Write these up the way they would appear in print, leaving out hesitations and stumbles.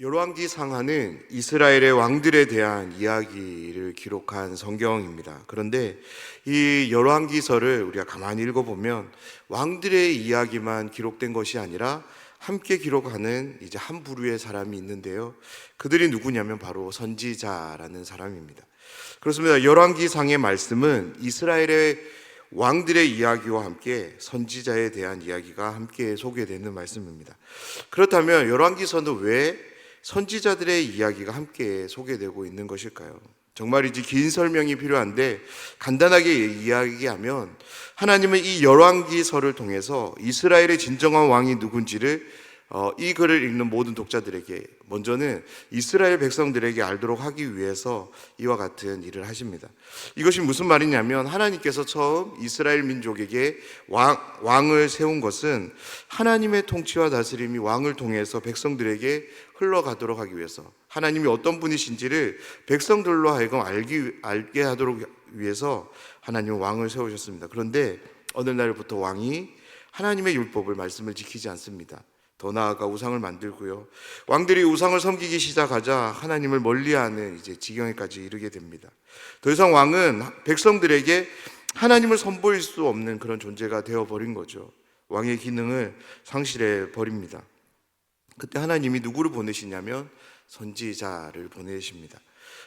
열왕기 상하는 이스라엘의 왕들에 대한 이야기를 기록한 성경입니다. 그런데 이 열왕기서를 우리가 가만히 읽어보면 왕들의 이야기만 기록된 것이 아니라 함께 기록하는 이제 한 부류의 사람이 있는데요. 그들이 누구냐면 바로 선지자라는 사람입니다. 그렇습니다. 열왕기상의 말씀은 이스라엘의 왕들의 이야기와 함께 선지자에 대한 이야기가 함께 소개되는 말씀입니다. 그렇다면 열왕기서는 왜 선지자들의 이야기가 함께 소개되고 있는 것일까요? 정말이지 긴 설명이 필요한데 간단하게 이야기하면 하나님은 이 열왕기서를 통해서 이스라엘의 진정한 왕이 누군지를 이 글을 읽는 모든 독자들에게, 먼저는 이스라엘 백성들에게 알도록 하기 위해서 이와 같은 일을 하십니다. 이것이 무슨 말이냐면 하나님께서 처음 이스라엘 민족에게 왕을 세운 것은 하나님의 통치와 다스림이 왕을 통해서 백성들에게 흘러가도록 하기 위해서, 하나님이 어떤 분이신지를 백성들로 하여금 알게 하도록 위해서 하나님은 왕을 세우셨습니다. 그런데 어느 날부터 왕이 하나님의 율법을, 말씀을 지키지 않습니다. 더 나아가 우상을 만들고요. 왕들이 우상을 섬기기 시작하자 하나님을 멀리하는 이제 지경에까지 이르게 됩니다. 더 이상 왕은 백성들에게 하나님을 선보일 수 없는 그런 존재가 되어버린 거죠. 왕의 기능을 상실해 버립니다. 그때 하나님이 누구를 보내시냐면 선지자를 보내십니다.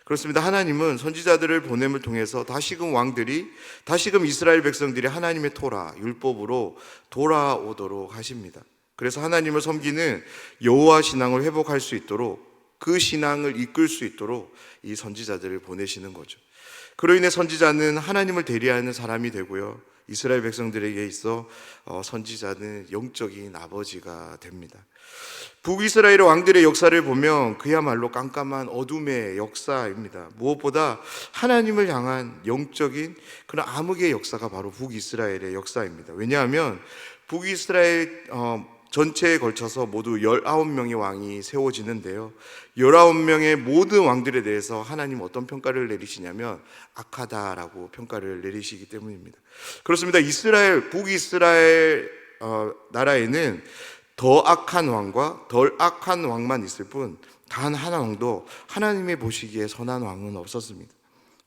그렇습니다. 하나님은 선지자들을 보냄을 통해서 다시금 왕들이, 다시금 이스라엘 백성들이 하나님의 토라, 율법으로 돌아오도록 하십니다. 그래서 하나님을 섬기는 여호와 신앙을 회복할 수 있도록, 그 신앙을 이끌 수 있도록 이 선지자들을 보내시는 거죠. 그로 인해 선지자는 하나님을 대리하는 사람이 되고요, 이스라엘 백성들에게 있어 선지자는 영적인 아버지가 됩니다. 북이스라엘 왕들의 역사를 보면 그야말로 깜깜한 어둠의 역사입니다. 무엇보다 하나님을 향한 영적인 그런 암흑의 역사가 바로 북이스라엘의 역사입니다. 왜냐하면 북이스라엘 전체에 걸쳐서 모두 19명의 왕이 세워지는데요, 19명의 모든 왕들에 대해서 하나님 어떤 평가를 내리시냐면 악하다라고 평가를 내리시기 때문입니다. 그렇습니다. 북이스라엘 나라에는 더 악한 왕과 덜 악한 왕만 있을 뿐 단 하나 왕도 하나님이 보시기에 선한 왕은 없었습니다.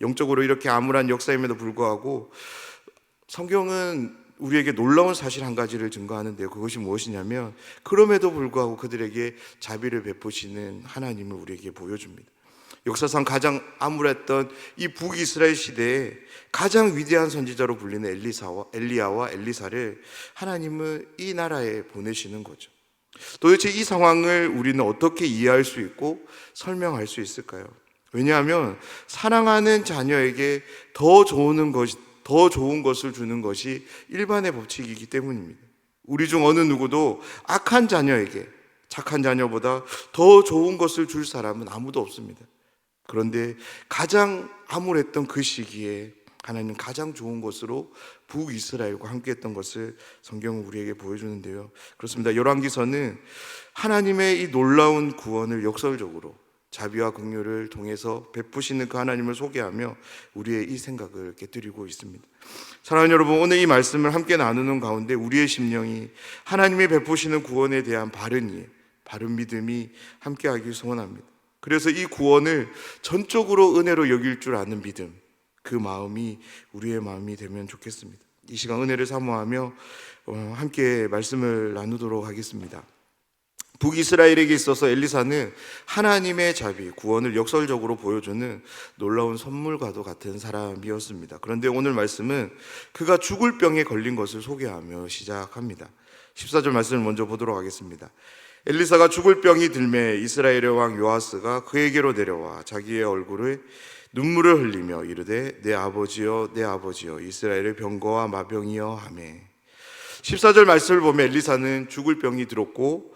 영적으로 이렇게 암울한 역사임에도 불구하고 성경은 우리에게 놀라운 사실 한 가지를 증거하는데요, 그것이 무엇이냐면 그럼에도 불구하고 그들에게 자비를 베푸시는 하나님을 우리에게 보여줍니다. 역사상 가장 암울했던 이 북이스라엘 시대에 가장 위대한 선지자로 불리는 엘리야와 엘리사를 하나님은 이 나라에 보내시는 거죠. 도대체 이 상황을 우리는 어떻게 이해할 수 있고 설명할 수 있을까요? 왜냐하면 사랑하는 자녀에게 더 좋은 것을 주는 것이 일반의 법칙이기 때문입니다. 우리 중 어느 누구도 악한 자녀에게 착한 자녀보다 더 좋은 것을 줄 사람은 아무도 없습니다. 그런데 가장 암울했던 그 시기에 하나님은 가장 좋은 것으로 북이스라엘과 함께했던 것을 성경은 우리에게 보여주는데요, 그렇습니다. 열왕기서는 하나님의 이 놀라운 구원을 역설적으로 자비와 긍휼을 통해서 베푸시는 그 하나님을 소개하며 우리의 이 생각을 깨뜨리고 있습니다. 사랑하는 여러분, 오늘 이 말씀을 함께 나누는 가운데 우리의 심령이 하나님이 베푸시는 구원에 대한 바른 이해, 바른 믿음이 함께하길 소원합니다. 그래서 이 구원을 전적으로 은혜로 여길 줄 아는 믿음, 그 마음이 우리의 마음이 되면 좋겠습니다. 이 시간 은혜를 사모하며 함께 말씀을 나누도록 하겠습니다. 북이스라엘에게 있어서 엘리사는 하나님의 자비, 구원을 역설적으로 보여주는 놀라운 선물과도 같은 사람이었습니다. 그런데 오늘 말씀은 그가 죽을 병에 걸린 것을 소개하며 시작합니다. 14절 말씀을 먼저 보도록 하겠습니다. 엘리사가 죽을 병이 들매 이스라엘의 왕 요아스가 그에게로 내려와 자기의 얼굴에 눈물을 흘리며 이르되 내 아버지여 내 아버지여 이스라엘의 병거와 마병이여 하매. 14절 말씀을 보면 엘리사는 죽을 병이 들었고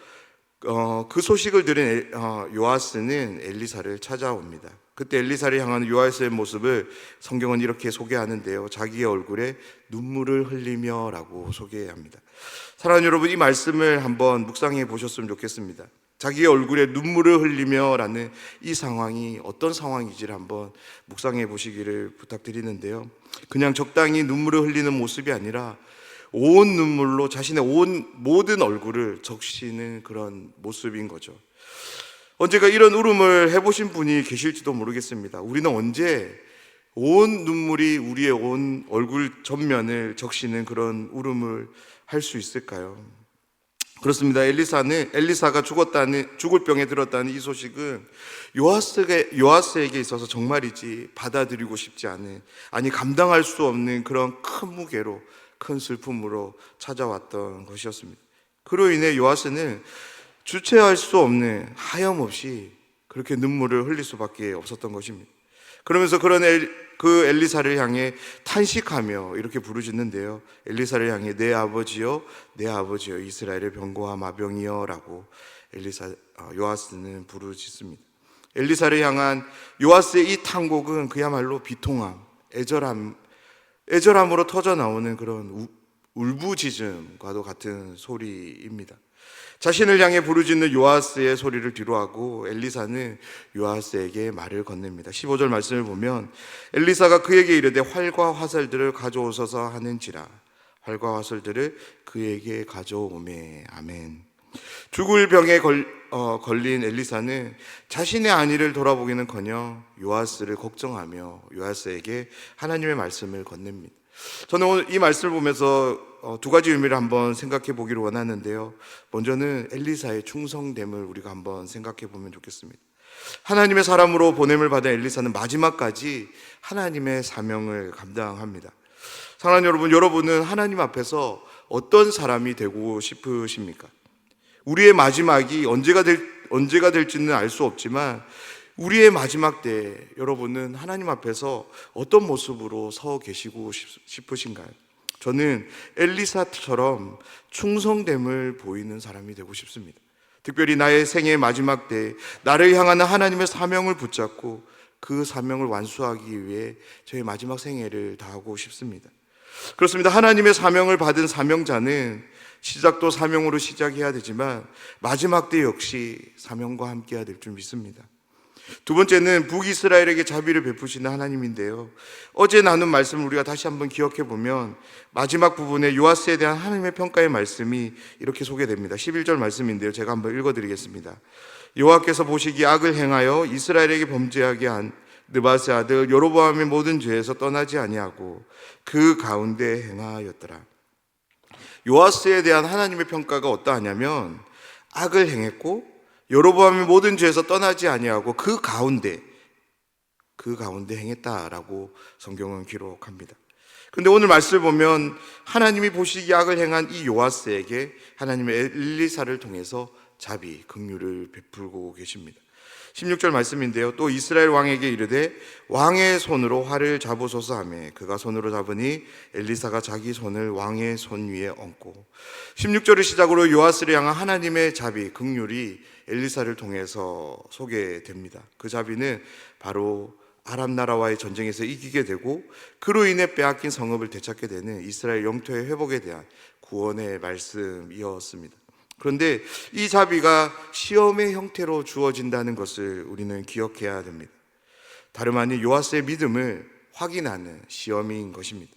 그 소식을 들은 요아스는 엘리사를 찾아옵니다. 그때 엘리사를 향하는 요아스의 모습을 성경은 이렇게 소개하는데요, 자기의 얼굴에 눈물을 흘리며 라고 소개합니다. 사랑하는 여러분, 이 말씀을 한번 묵상해 보셨으면 좋겠습니다. 자기의 얼굴에 눈물을 흘리며 라는 이 상황이 어떤 상황인지를 한번 묵상해 보시기를 부탁드리는데요, 그냥 적당히 눈물을 흘리는 모습이 아니라 온 눈물로 자신의 모든 얼굴을 적시는 그런 모습인 거죠. 언제가 이런 울음을 해보신 분이 계실지도 모르겠습니다. 우리는 언제 온 눈물이 우리의 온 얼굴 전면을 적시는 그런 울음을 할 수 있을까요? 그렇습니다. 엘리사가 죽을 병에 들었다는 이 소식은 요아스에게 있어서 정말이지 받아들이고 싶지 않은, 아니 감당할 수 없는 그런 큰 무게로, 큰 슬픔으로 찾아왔던 것이었습니다. 그로 인해 요아스는 주체할 수 없는, 하염없이 그렇게 눈물을 흘릴 수밖에 없었던 것입니다. 그러면서 그 엘리사를 향해 탄식하며 이렇게 부르짖는데요. 엘리사를 향해 내 아버지여, 내 아버지여, 이스라엘의 병거와 마병이여 라고 요아스는 부르짖습니다. 엘리사를 향한 요아스의 이 탄곡은 그야말로 비통함, 애절함으로 터져 나오는 그런 울부짖음과도 같은 소리입니다. 자신을 향해 부르짖는 요아스의 소리를 뒤로하고 엘리사는 요아스에게 말을 건넵니다. 15절 말씀을 보면 엘리사가 그에게 이르되 활과 화살들을 가져오소서 하는지라. 활과 화살들을 그에게 가져오매. 아멘. 죽을 병에 걸린 엘리사는 자신의 안위를 돌아보기는커녕 요아스를 걱정하며 요아스에게 하나님의 말씀을 건넵니다. 저는 오늘 이 말씀을 보면서 두 가지 의미를 한번 생각해 보기를 원하는데요. 먼저는 엘리사의 충성됨을 우리가 한번 생각해 보면 좋겠습니다. 하나님의 사람으로 보냄을 받은 엘리사는 마지막까지 하나님의 사명을 감당합니다. 사랑하는 여러분, 여러분은 하나님 앞에서 어떤 사람이 되고 싶으십니까? 우리의 마지막이 언제가 될지는 알 수 없지만 우리의 마지막 때 여러분은 하나님 앞에서 어떤 모습으로 서 계시고 싶으신가요? 저는 엘리사처럼 충성됨을 보이는 사람이 되고 싶습니다. 특별히 나의 생애의 마지막 때 나를 향하는 하나님의 사명을 붙잡고 그 사명을 완수하기 위해 저의 마지막 생애를 다하고 싶습니다. 그렇습니다. 하나님의 사명을 받은 사명자는 시작도 사명으로 시작해야 되지만 마지막 때 역시 사명과 함께해야 될 줄 믿습니다. 두 번째는 북이스라엘에게 자비를 베푸시는 하나님인데요. 어제 나눈 말씀을 우리가 다시 한번 기억해 보면 마지막 부분에 요아스에 대한 하나님의 평가의 말씀이 이렇게 소개됩니다. 11절 말씀인데요. 제가 한번 읽어드리겠습니다. 여호와께서 보시기에 악을 행하여 이스라엘에게 범죄하게 한 느바스의 아들 여로보암의 모든 죄에서 떠나지 아니하고 그 가운데 행하였더라. 요아스에 대한 하나님의 평가가 어떠하냐면 악을 행했고 여로보암의 모든 죄에서 떠나지 아니하고 그 가운데 행했다라고 성경은 기록합니다. 그런데 오늘 말씀을 보면 하나님이 보시기에 악을 행한 이 요아스에게 하나님의 엘리사를 통해서 자비, 긍휼을 베풀고 계십니다. 16절 말씀인데요. 또 이스라엘 왕에게 이르되 왕의 손으로 활을 잡으소서 하매 그가 손으로 잡으니 엘리사가 자기 손을 왕의 손 위에 얹고. 16절을 시작으로 요아스를 향한 하나님의 자비, 긍휼이 엘리사를 통해서 소개됩니다. 그 자비는 바로 아람 나라와의 전쟁에서 이기게 되고 그로 인해 빼앗긴 성읍을 되찾게 되는 이스라엘 영토의 회복에 대한 구원의 말씀이었습니다. 그런데 이 자비가 시험의 형태로 주어진다는 것을 우리는 기억해야 됩니다. 다름 아닌 요아스의 믿음을 확인하는 시험인 것입니다.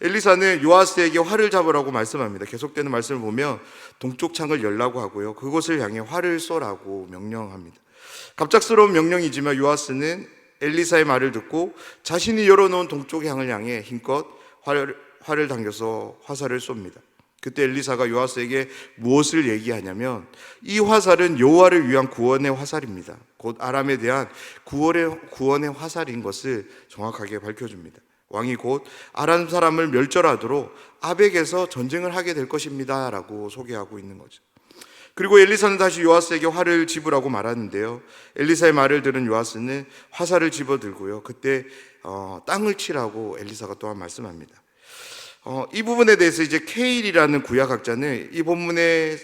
엘리사는 요아스에게 활을 잡으라고 말씀합니다. 계속되는 말씀을 보면 동쪽 창을 열라고 하고요, 그곳을 향해 활을 쏘라고 명령합니다. 갑작스러운 명령이지만 요아스는 엘리사의 말을 듣고 자신이 열어놓은 동쪽 향을 향해 힘껏 활을 당겨서 화살을 쏩니다. 그때 엘리사가 요아스에게 무엇을 얘기하냐면 이 화살은 여호와를 위한 구원의 화살입니다. 곧 아람에 대한 구원의 화살인 것을 정확하게 밝혀줍니다. 왕이 곧 아람 사람을 멸절하도록 아벡에서 전쟁을 하게 될 것입니다 라고 소개하고 있는 거죠. 그리고 엘리사는 다시 요아스에게 활을 집으라고 말하는데요, 엘리사의 말을 들은 요아스는 화살을 집어들고요, 그때 땅을 치라고 엘리사가 또한 말씀합니다. 이 부분에 대해서 이제 케일이라는 구약학자는 이 본문의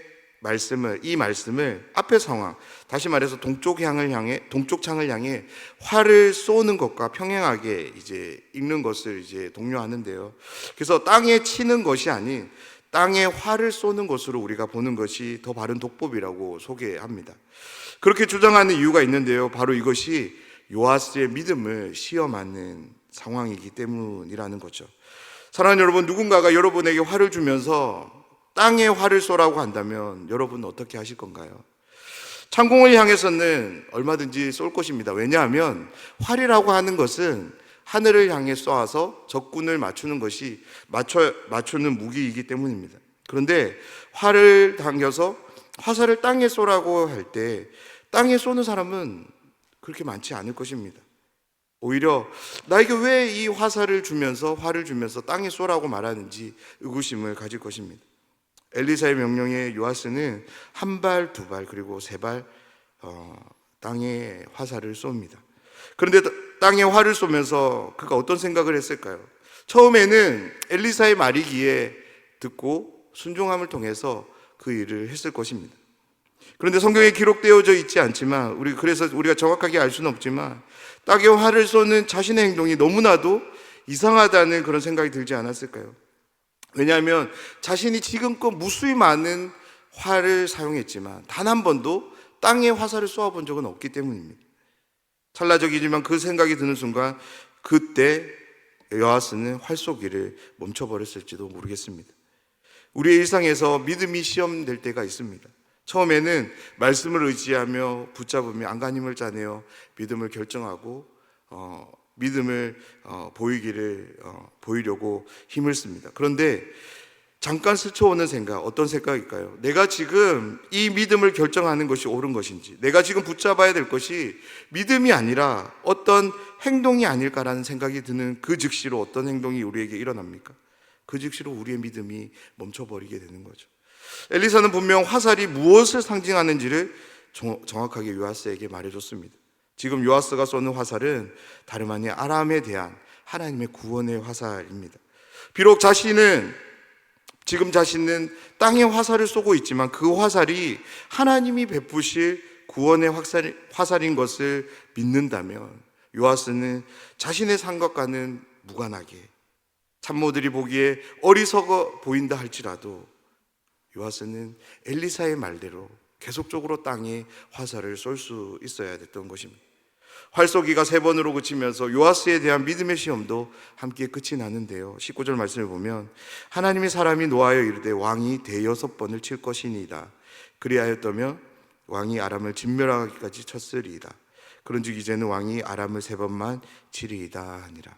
이 말씀을 앞의 상황, 다시 말해서 동쪽 창을 향해 활을 쏘는 것과 평행하게 이제 읽는 것을 이제 독려하는데요. 그래서 땅에 치는 것이 아닌 땅에 활을 쏘는 것으로 우리가 보는 것이 더 바른 독법이라고 소개합니다. 그렇게 주장하는 이유가 있는데요, 바로 이것이 요아스의 믿음을 시험하는 상황이기 때문이라는 거죠. 사랑하는 여러분, 누군가가 여러분에게 활을 주면서 땅에 활을 쏘라고 한다면 여러분은 어떻게 하실 건가요? 창공을 향해서는 얼마든지 쏠 것입니다. 왜냐하면 활이라고 하는 것은 하늘을 향해 쏘아서 적군을 맞추는 무기이기 때문입니다. 그런데 활을 당겨서 화살을 땅에 쏘라고 할 때 땅에 쏘는 사람은 그렇게 많지 않을 것입니다. 오히려 나에게 왜 이 활을 주면서 땅에 쏘라고 말하는지 의구심을 가질 것입니다. 엘리사의 명령에 요아스는 한 발, 두 발, 그리고 세 발 땅에 화살을 쏩니다. 그런데 땅에 활을 쏘면서 그가 어떤 생각을 했을까요? 처음에는 엘리사의 말이기에 듣고 순종함을 통해서 그 일을 했을 것입니다. 그런데 성경에 기록되어져 있지 않지만 그래서 우리가 정확하게 알 수는 없지만 땅에 활을 쏘는 자신의 행동이 너무나도 이상하다는 그런 생각이 들지 않았을까요? 왜냐하면 자신이 지금껏 무수히 많은 활을 사용했지만 단 한 번도 땅에 화살을 쏘아본 적은 없기 때문입니다. 찰나적이지만 그 생각이 드는 순간 그때 요아스는 활 쏘기를 멈춰버렸을지도 모르겠습니다. 우리의 일상에서 믿음이 시험될 때가 있습니다. 처음에는 말씀을 의지하며 붙잡으며 안간힘을 짜내어 믿음을 결정하고 믿음을 보이려고 힘을 씁니다. 그런데 잠깐 스쳐오는 생각, 어떤 생각일까요? 내가 지금 이 믿음을 결정하는 것이 옳은 것인지, 내가 지금 붙잡아야 될 것이 믿음이 아니라 어떤 행동이 아닐까라는 생각이 드는 그 즉시로 어떤 행동이 우리에게 일어납니까? 그 즉시로 우리의 믿음이 멈춰버리게 되는 거죠. 엘리사는 분명 화살이 무엇을 상징하는지를 정확하게 요아스에게 말해줬습니다. 지금 요아스가 쏘는 화살은 다름 아닌 아람에 대한 하나님의 구원의 화살입니다. 비록 지금 자신은 땅에 화살을 쏘고 있지만 그 화살이 하나님이 베푸실 구원의 화살인 것을 믿는다면 요아스는 자신의 생각과는 무관하게 참모들이 보기에 어리석어 보인다 할지라도 요아스는 엘리사의 말대로 계속적으로 땅에 화살을 쏠 수 있어야 됐던 것입니다. 활쏘기가 3번으로 그치면서 요아스에 대한 믿음의 시험도 함께 끝이 나는데요, 19절 말씀을 보면 하나님의 사람이 노하여 이르되 왕이 대6번을 칠 것이니이다. 그리하였다면 왕이 아람을 진멸하기까지 쳤으리이다. 그런즉 이제는 왕이 아람을 3번만 치리이다 하니라.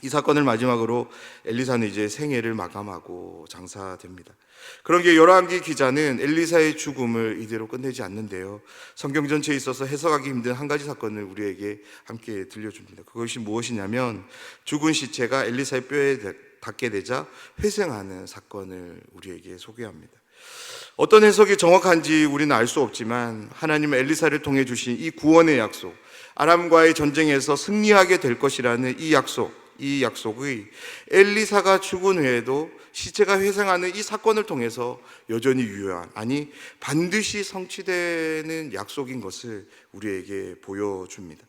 이 사건을 마지막으로 엘리사는 이제 생애를 마감하고 장사됩니다. 그런 게 열왕기 기자는 엘리사의 죽음을 이대로 끝내지 않는데요, 성경 전체에 있어서 해석하기 힘든 한 가지 사건을 우리에게 함께 들려줍니다. 그것이 무엇이냐면 죽은 시체가 엘리사의 뼈에 닿게 되자 회생하는 사건을 우리에게 소개합니다. 어떤 해석이 정확한지 우리는 알 수 없지만 하나님은 엘리사를 통해 주신 이 구원의 약속, 아람과의 전쟁에서 승리하게 될 것이라는 이 약속이 엘리사가 죽은 후에도 시체가 회생하는 이 사건을 통해서 여전히 유효한, 아니 반드시 성취되는 약속인 것을 우리에게 보여줍니다.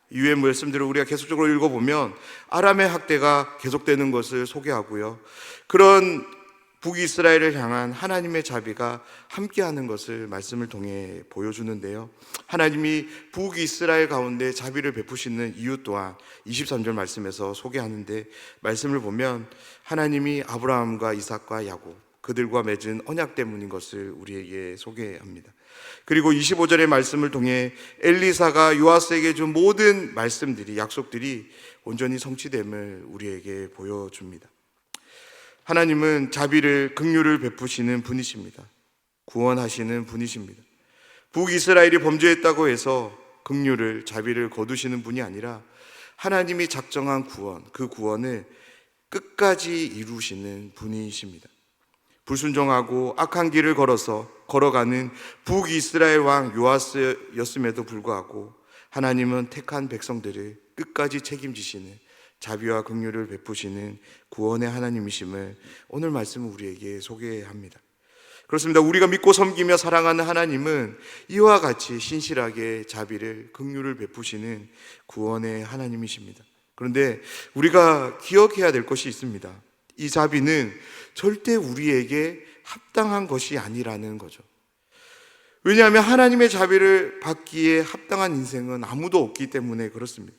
이후의 말씀들을 우리가 계속적으로 읽어보면 아람의 학대가 계속되는 것을 소개하고요, 그런 북이스라엘을 향한 하나님의 자비가 함께하는 것을 말씀을 통해 보여주는데요, 하나님이 북이스라엘 가운데 자비를 베푸시는 이유 또한 23절 말씀에서 소개하는데, 말씀을 보면 하나님이 아브라함과 이삭과 야곱 그들과 맺은 언약 때문인 것을 우리에게 소개합니다. 그리고 25절의 말씀을 통해 엘리사가 요아스에게 준 모든 말씀들이, 약속들이 온전히 성취됨을 우리에게 보여줍니다. 하나님은 자비를, 긍휼을 베푸시는 분이십니다. 구원하시는 분이십니다. 북이스라엘이 범죄했다고 해서 긍휼을, 자비를 거두시는 분이 아니라 하나님이 작정한 구원, 그 구원을 끝까지 이루시는 분이십니다. 불순종하고 악한 길을 걸어가는 북이스라엘 왕 요아스였음에도 불구하고 하나님은 택한 백성들을 끝까지 책임지시는, 자비와 긍휼을 베푸시는 구원의 하나님이심을 오늘 말씀은 우리에게 소개합니다. 그렇습니다. 우리가 믿고 섬기며 사랑하는 하나님은 이와 같이 신실하게 자비를, 긍휼을 베푸시는 구원의 하나님이십니다. 그런데 우리가 기억해야 될 것이 있습니다. 이 자비는 절대 우리에게 합당한 것이 아니라는 거죠. 왜냐하면 하나님의 자비를 받기에 합당한 인생은 아무도 없기 때문에 그렇습니다.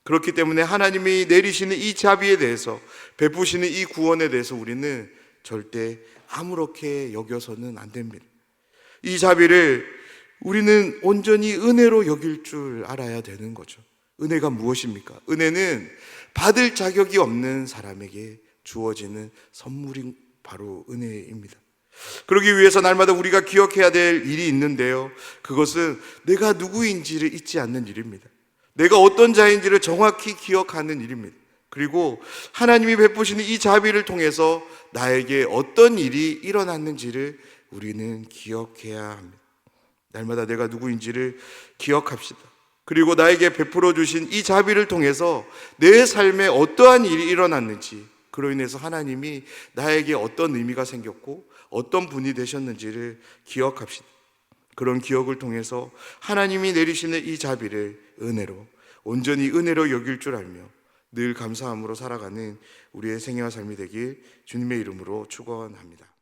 그렇기 때문에 하나님이 내리시는 이 자비에 대해서, 베푸시는 이 구원에 대해서 우리는 절대 아무렇게 여겨서는 안 됩니다. 이 자비를 우리는 온전히 은혜로 여길 줄 알아야 되는 거죠. 은혜가 무엇입니까? 은혜는 받을 자격이 없는 사람에게 주어지는 선물이 바로 은혜입니다. 그러기 위해서 날마다 우리가 기억해야 될 일이 있는데요, 그것은 내가 누구인지를 잊지 않는 일입니다. 내가 어떤 자인지를 정확히 기억하는 일입니다. 그리고 하나님이 베푸시는 이 자비를 통해서 나에게 어떤 일이 일어났는지를 우리는 기억해야 합니다. 날마다 내가 누구인지를 기억합시다. 그리고 나에게 베풀어 주신 이 자비를 통해서 내 삶에 어떠한 일이 일어났는지, 그로 인해서 하나님이 나에게 어떤 의미가 생겼고 어떤 분이 되셨는지를 기억합시다. 그런 기억을 통해서 하나님이 내리시는 이 자비를 은혜로, 온전히 은혜로 여길 줄 알며 늘 감사함으로 살아가는 우리의 생애와 삶이 되길 주님의 이름으로 축원합니다.